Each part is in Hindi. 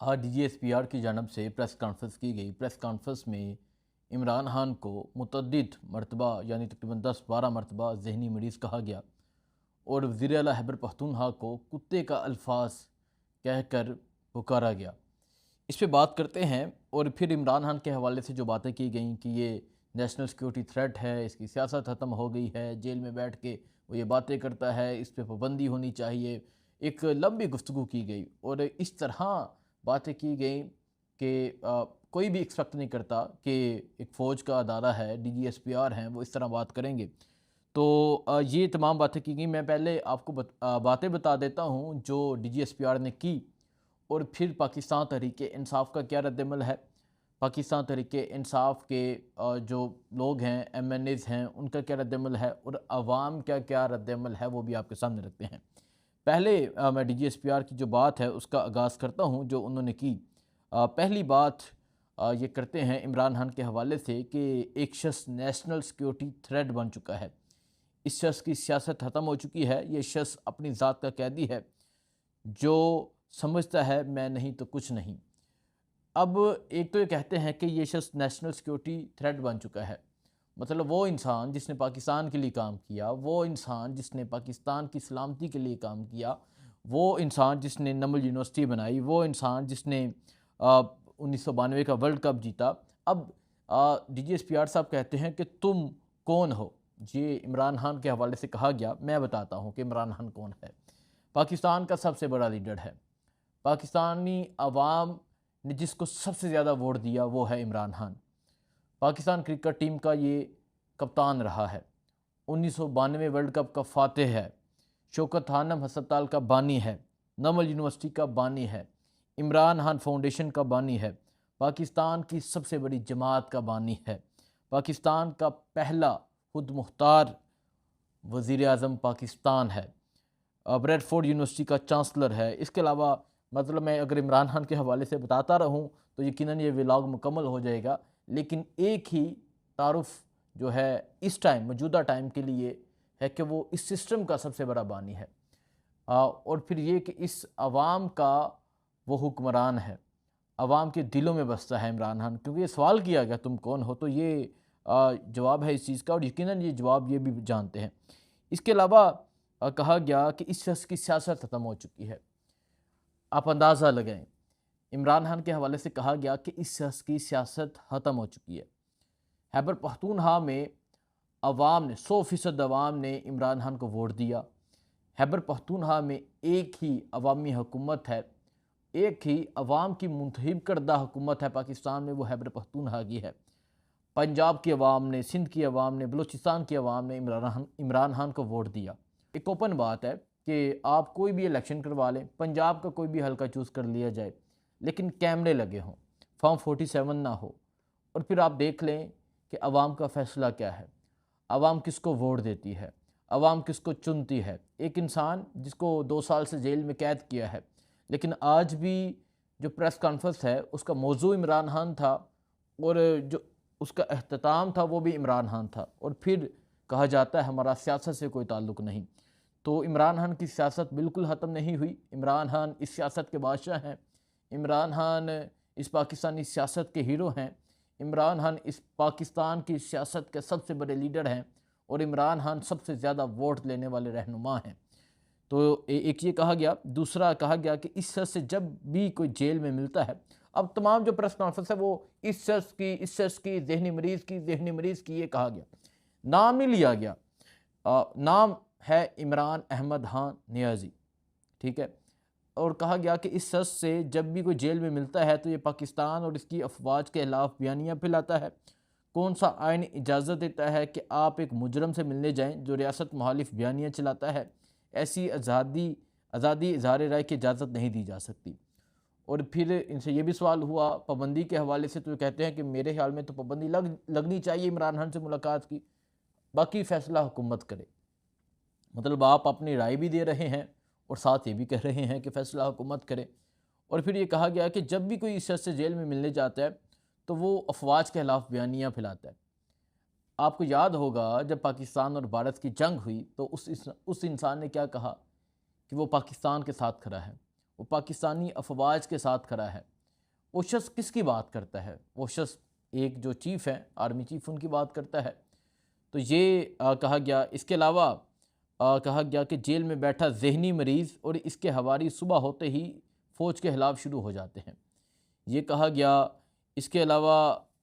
आज DGSPR की जानब से प्रेस कॉन्फ्रेंस की गई। प्रेस कॉन्फ्रेंस में इमरान खान को मुतअद्दिद मरतबा यानी तकरीबन 10-12 मरतबा जहनी मरीज़ कहा गया और वज़ीर आला खैबर पख्तूनख्वा को कुत्ते का अल्फाज कहकर पुकारा गया। इस पे बात करते हैं। और फिर इमरान खान के हवाले से जो बातें की गई कि ये नेशनल सिक्योरिटी थ्रेट है, इसकी सियासत ख़त्म हो गई है, जेल में बैठ के वो ये बातें करता है, इस पे पाबंदी होनी चाहिए। एक लंबी गुफ्तगू की गई और इस तरह बातें की गई कि कोई भी एक्सपेक्ट नहीं करता कि एक फ़ौज का अदारा है, DGSPR हैं, वो इस तरह बात करेंगे। तो ये तमाम बातें की गई। मैं पहले आपको बातें बता देता हूँ जो DGSPR ने की और फिर पाकिस्तान तहरीक-ए-इंसाफ़ का क्या रद्दमल है, पाकिस्तान तहरीक-ए-इंसाफ़ के जो लोग हैं, MNAs हैं, उनका क्या रद्दमल है और अवाम का क्या रद्दमल है, वो भी आपके सामने रखते हैं। पहले मैं DGSPR की जो बात है उसका आगाज़ करता हूँ जो उन्होंने की। पहली बात ये करते हैं इमरान खान के हवाले से कि एक शख्स नेशनल सिक्योरिटी थ्रेट बन चुका है। इस शख्स की सियासत ख़त्म हो चुकी है। ये शख्स अपनी ज़ात का कैदी है जो समझता है मैं नहीं तो कुछ नहीं। अब एक तो ये कहते हैं कि ये शख्स नेशनल सिक्योरिटी थ्रेट बन चुका है, मतलब वो इंसान जिसने पाकिस्तान के लिए काम किया, वो इंसान जिसने पाकिस्तान की सलामती के लिए काम किया, वो इंसान जिसने नमल यूनिवर्सिटी बनाई, वो इंसान जिसने 1992 का वर्ल्ड कप जीता। अब DGSPR साहब कहते हैं कि तुम कौन हो। ये इमरान खान के हवाले से कहा गया। मैं बताता हूँ कि इमरान खान कौन है। पाकिस्तान का सबसे बड़ा लीडर है। पाकिस्तानी अवाम ने जिसको सबसे ज़्यादा वोट दिया वो है इमरान खान। पाकिस्तान क्रिकेट टीम का ये कप्तान रहा है। 1992 वर्ल्ड कप का फ़ातिह है। शौकत खानम हस्पताल का बानी है। नमल यूनिवर्सिटी का बानी है। इमरान खान फाउंडेशन का बानी है। पाकिस्तान की सबसे बड़ी जमात का बानी है। पाकिस्तान का पहला खुद मुख्तार वज़ीर आज़म पाकिस्तान है। ब्रैडफोर्ड यूनिवर्सिटी का चांसलर है। इसके अलावा मतलब मैं अगर इमरान खान के हवाले से बताता रहूं तो यकीनन ये व्लॉग मुकम्मल हो जाएगा, लेकिन एक ही तारुफ जो है इस टाइम मौजूदा टाइम के लिए है कि वो इस सिस्टम का सबसे बड़ा बानी है। और फिर ये कि इस अवाम का वो हुक्मरान है, अवाम के दिलों में बसता है इमरान खान। क्योंकि ये सवाल किया गया तुम कौन हो, तो ये जवाब है इस चीज़ का और यकीनन ये जवाब ये भी जानते हैं। इसके अलावा कहा गया कि इस शख्स की सियासत ख़त्म हो चुकी है। आप अंदाज़ा लगाएं, इमरान खान के हवाले से कहा गया कि इस शख्स की सियासत ख़त्म हो चुकी है। खैबर पख्तूनख्वा में अवाम ने 100% अवाम ने इमरान खान को वोट दिया। खैबर पख्तूनख्वा में एक ही अवामी हुकूमत है, एक ही अवाम की मुंतखब करदा हुकूमत है पाकिस्तान में, वो खैबर पख्तूनख्वा की है। पंजाब की अवाम ने, सिंध की अवाम ने, बलूचिस्तान की अवाम ने इमरान खान को वोट दिया। एक ओपन बात है कि आप कोई भी इलेक्शन करवा लें, पंजाब का कोई भी हल्का चूज़ कर लिया जाए, लेकिन कैमरे लगे हों, फॉर्म 47 ना हो, और फिर आप देख लें कि अवाम का फ़ैसला क्या है, अवाम किसको वोट देती है, अवाम किसको चुनती है। एक इंसान जिसको 2 साल से जेल में कैद किया है, लेकिन आज भी जो प्रेस कॉन्फ्रेंस है उसका मौजू इमरान खान था और जो उसका अख्ताम था वो भी इमरान खान था, और फिर कहा जाता है हमारा सियासत से कोई ताल्लुक़ नहीं। तो इमरान खान की सियासत बिल्कुल ख़त्म नहीं हुई। इमरान खान इस सियासत के बादशाह हैं। इमरान खान इस पाकिस्तानी सियासत के हीरो हैं। इमरान खान इस पाकिस्तान की सियासत के सबसे बड़े लीडर हैं और इमरान खान सबसे ज़्यादा वोट लेने वाले रहनुमा हैं। तो एक ये कहा गया। दूसरा कहा गया कि इस शख्स से जब भी कोई जेल में मिलता है, अब तमाम जो प्रेस कॉन्फ्रेंस है वो इस शख्स की ज़हनी मरीज़ की ये कहा गया, नाम नहीं लिया गया। नाम है इमरान अहमद खान नियाज़ी, ठीक है। और कहा गया कि इस शख्स से जब भी कोई जेल में मिलता है तो ये पाकिस्तान और इसकी अफवाज के खिलाफ बयानियाँ फैलाता है। कौन सा आइन इजाज़त देता है कि आप एक मुजरम से मिलने जाएँ जो रियासत मुखालिफ बयानियाँ चलाता है। ऐसी आज़ादी इज़हार राय की इजाज़त नहीं दी जा सकती। और फिर इनसे ये भी सवाल हुआ पाबंदी के हवाले से, तो कहते हैं कि मेरे ख्याल में तो पाबंदी लगनी चाहिए इमरान खान से मुलाकात की, बाकी फ़ैसला हुकूमत करे। मतलब आप अपनी राय भी दे रहे हैं और साथ ये भी कह रहे हैं कि फ़ैसला हुकूमत करे। और फिर ये कहा गया कि जब भी कोई इस शख्स से जेल में मिलने जाता है तो वो अफवाज के खिलाफ बयानियाँ फैलाता है। आपको याद होगा जब पाकिस्तान और भारत की जंग हुई तो उस इंसान ने क्या कहा कि वो पाकिस्तान के साथ खड़ा है, वो पाकिस्तानी अफवाज के साथ खड़ा है। वो शख्स किसकी बात करता है? वो शख्स एक जो चीफ़ है, आर्मी चीफ़, उनकी बात करता है। तो ये कहा गया, इसके अलावा कहा गया कि जेल में बैठा जहनी मरीज़ और इसके हवारी सुबह होते ही फ़ौज के खिलाफ शुरू हो जाते हैं, ये कहा गया। इसके अलावा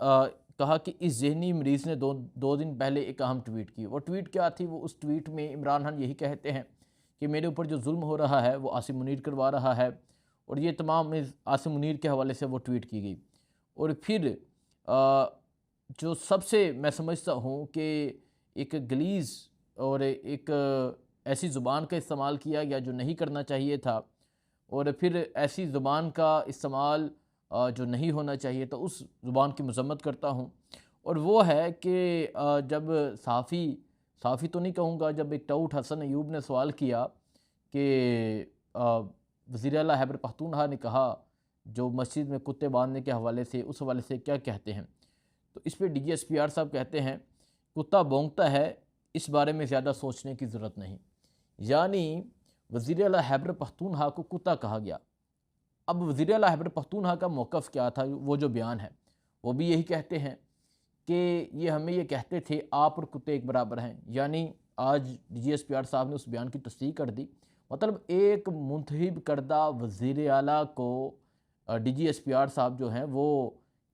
कहा कि इस जहनी मरीज़ ने दो दिन पहले एक अहम ट्वीट की। वो ट्वीट क्या थी? वो उस ट्वीट में इमरान खान यही कहते हैं कि मेरे ऊपर जो जुल्म हो रहा है वो आसिम मुनीर करवा रहा है, और ये तमाम इस आसिम मुनीर के हवाले से वो ट्वीट की गई। और फिर जो सबसे मैं समझता हूँ कि एक गलीज़ और एक ऐसी ज़ुबान का इस्तेमाल किया गया जो नहीं करना चाहिए था, और फिर ऐसी ज़ुबान का इस्तेमाल जो नहीं होना चाहिए, तो उस ज़ुबान की मज़म्मत करता हूँ। और वो है कि जब सहाफ़ी तो नहीं कहूँगा, जब एक टाउट हसन अयूब ने सवाल किया कि वज़ीर आला खैबर पख्तूनख्वा ने कहा जो मस्जिद में कुत्ते बांधने के हवाले से, उस हवाले से क्या कहते हैं? तो इस पे DGSPR साहब कहते हैं कुत्ता भौंकता है, इस बारे में ज़्यादा सोचने की ज़रूरत नहीं। यानी वज़ीर आला खैबर पख्तूनख्वा को कुत्ता कहा गया। अब वज़ीर आला खैबर पख्तूनख्वा का मौक़िफ़ क्या था? वो जो बयान है वो भी यही कहते हैं कि ये हमें ये कहते थे आप और कुत्ते एक बराबर हैं। यानी आज DGSPR साहब ने उस बयान की तस्दीक कर दी। मतलब एक मुंतखब करदा वज़ीर आला को DGSPR साहब जो हैं वो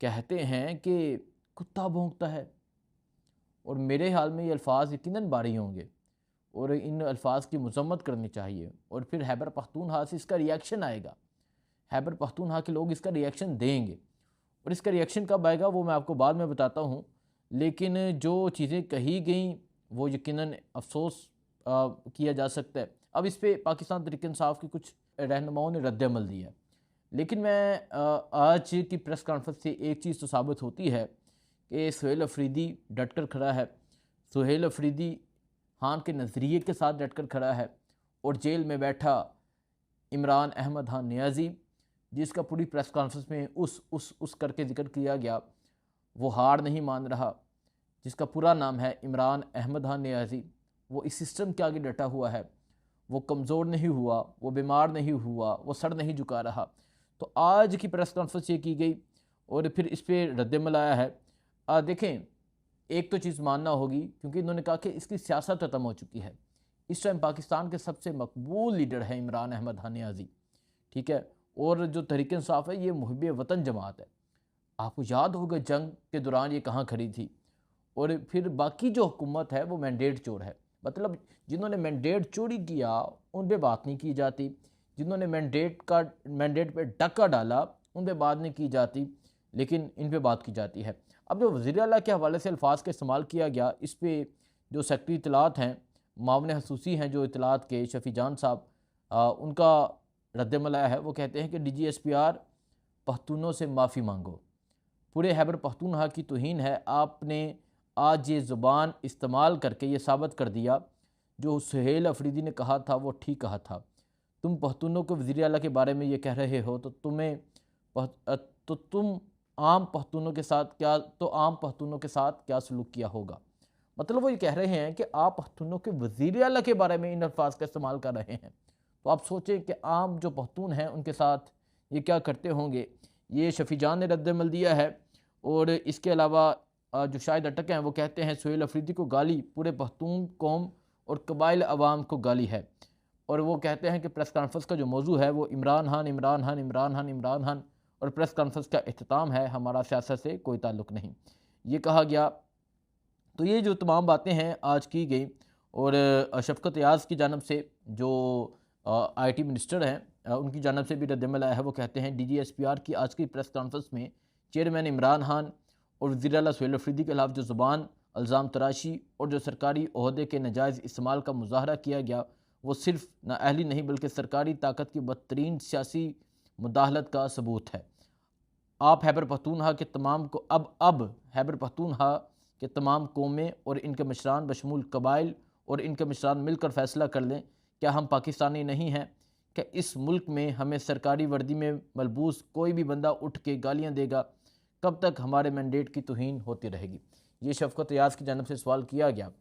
कहते हैं कि कुत्ता भौंकता है। और मेरे ख्याल में ये अल्फाज यकीनन बारी होंगे और इन अल्फाज की मज़म्मत करनी चाहिए, और फिर खैबर पख्तूनख्वा से इसका रिएक्शन आएगा। खैबर पख्तूनख्वा के लोग इसका रिएक्शन देंगे, और इसका रिएक्शन कब आएगा वो मैं आपको बाद में बताता हूँ। लेकिन जो चीज़ें कही गई वो यकीनन अफसोस किया जा सकता है। अब इस पर पाकिस्तान तहरीक इंसाफ की कुछ रहनुमाओं ने रद्द-ए-अमल दिया है, लेकिन मैं आज की प्रेस कॉन्फ्रेंस से एक चीज़ तो साबित होती है कि सुहेल अफरीदी डट कर खड़ा है। सुहेल अफरीदी खान के नज़रिए के साथ डट कर खड़ा है, और जेल में बैठा इमरान अहमद खान नियाज़ी, जिसका पूरी प्रेस कॉन्फ्रेंस में उस करके ज़िक्र किया गया, वो हार नहीं मान रहा, जिसका पूरा नाम है इमरान अहमद खान नियाज़ी। वो इस सिस्टम के आगे डटा हुआ है, वो कमज़ोर नहीं हुआ, वो बीमार नहीं हुआ, वो सर नहीं झुका रहा। तो आज की प्रेस कॉन्फ्रेंस ये की गई और फिर इस पर रद्द-ए-अमल आया है। देखें, एक तो चीज़ मानना होगी, क्योंकि इन्होंने कहा कि इसकी सियासत ख़त्म हो चुकी है। इस टाइम पाकिस्तान के सबसे मकबूल लीडर है इमरान अहमद खान नियाज़ी, ठीक है। और जो तहरीक इंसाफ है ये मुहिब वतन जमात है। आपको याद होगा जंग के दौरान ये कहाँ खड़ी थी। और फिर बाकी जो हुकूमत है वो मैंडेट चोर है। मतलब जिन्होंने मैंडेट चोरी किया उन पर बात नहीं की जाती, जिन्होंने मैंडेट पे डका डाला उन पर बात नहीं की जाती, लेकिन इन पर बात की जाती है। अब जो वज़ीर आला के हवाले से अल्फाज का इस्तेमाल किया गया, इस पर जो सेक्रेटरी इत्तलात हैं, मामले खसूसी हैं जो इत्तलात के, शफ़ी जान साहब, उनका रद्द-ए-अमल आया है। वो कहते हैं कि DGSPR पख्तूनों से माफ़ी मांगो, पूरे खैबर पख्तूनख्वा की तौहीन है। आपने आज ये ज़ुबान इस्तेमाल करके ये साबित कर दिया जो सुहेल अफरीदी ने कहा था वो ठीक कहा था। तुम पख्तूनों को वज़ीर आला के बारे में ये कह रहे हो तो तुम आम पख्तूनों के साथ क्या सलूक किया होगा। मतलब वो ये कह रहे हैं कि आप पख्तूनों के वज़ीर आला के बारे में इन अल्फाज का इस्तेमाल कर रहे हैं, तो आप सोचें कि आम जो पख्तून हैं उनके साथ ये क्या करते होंगे। ये शफ़ी जान ने रद्द-ए-अमल दिया है। और इसके अलावा जो शाहिद अटक हैं वो कहते हैं सुहेल अफरीदी को गाली पूरे पख्तून कौम और कबाइल अवाम को गाली है। और वो कहते हैं कि प्रेस कॉन्फ्रेंस का जो मौजू है वो इमरान खान इमरान खान इमरान खान इमरान खान, और प्रेस कॉन्फ्रेंस का इख्तिताम है, हमारा सियासत से कोई ताल्लुक़ नहीं, ये कहा गया। तो ये जो तमाम बातें हैं आज की गई। और शफ़क़त याज़ की जानब से जो IT मिनिस्टर हैं उनकी जानब से भी रद्द-ए-अमल आया है। वो कहते हैं DGSPR की आज की प्रेस कॉन्फ्रेंस में चेयरमैन इमरान खान और वज़ीर आला सुहेल अफरीदी के खिलाफ जो ज़ुबान इल्ज़ाम तराशी और जो सरकारी ओहदे के नाजायज़ इस्तेमाल का मुज़ाहरा किया गया वो सिर्फ नाअहली नहीं बल्कि सरकारी ताकत की बदतरीन सियासी मुदाखलत का सबूत है। आप खैबर पख्तूनख्वा के तमाम को अब खैबर पख्तूनख्वा के तमाम कौमें और इनके मशरान बशमूल कबाइल और इनके मशरान मिलकर फ़ैसला कर लें, क्या हम पाकिस्तानी नहीं हैं? क्या इस मुल्क में हमें सरकारी वर्दी में मलबूस कोई भी बंदा उठ के गालियाँ देगा? कब तक हमारे मैंडेट की तौहीन होती रहेगी? ये शफ़क़त याज़ की जानब से सवाल किया गया,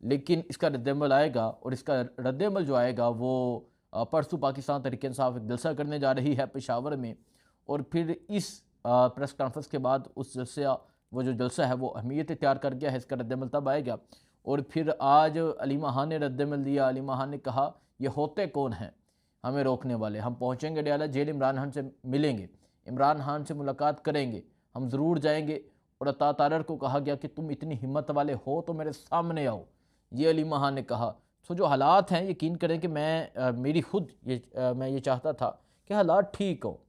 लेकिन इसका रद्द-ए-अमल आएगा, और इसका रद्द-ए-अमल जो आएगा वो परसों पाकिस्तान तहरीक इंसाफ एक जलसा करने जा रही है पेशावर में, और फिर इस प्रेस कॉन्फ्रेंस के बाद उस वो जो जलसा है वो अहमियत इख्तियार कर गया है, इसका रद्दमल तब आएगा। और फिर आज अली महान ने रद्दमल दिया। अली महान ने कहा ये होते कौन हैं हमें रोकने वाले, हम पहुँचेंगे डयाला जेल, इमरान खान से मिलेंगे, इमरान खान से मुलाकात करेंगे, हम ज़रूर जाएंगे। और अता तारर को कहा गया कि तुम इतनी हिम्मत वाले हो तो मेरे सामने आओ, ये अली महान ने कहा। सो जो हालात हैं, यकीन करें कि मेरी खुद मैं ये चाहता था कि हालात ठीक हो,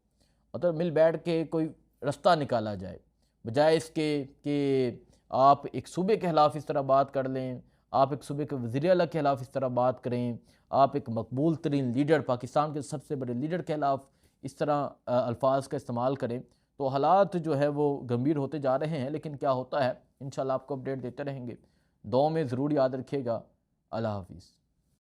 मतलब मिल बैठ के कोई रास्ता निकाला जाए, बजाय इसके कि आप एक सूबे के खिलाफ इस तरह बात कर लें, आप एक सूबे के वज़ीर आला के खिलाफ इस तरह बात करें, आप एक मकबूल तरीन लीडर, पाकिस्तान के सबसे बड़े लीडर के खिलाफ इस तरह अल्फाज का इस्तेमाल करें। तो हालात जो है वो गंभीर होते जा रहे हैं, लेकिन क्या होता है इंशाल्लाह आपको अपडेट देते रहेंगे। दुआ में ज़रूर याद रखिएगा। अल्लाह हाफिज़।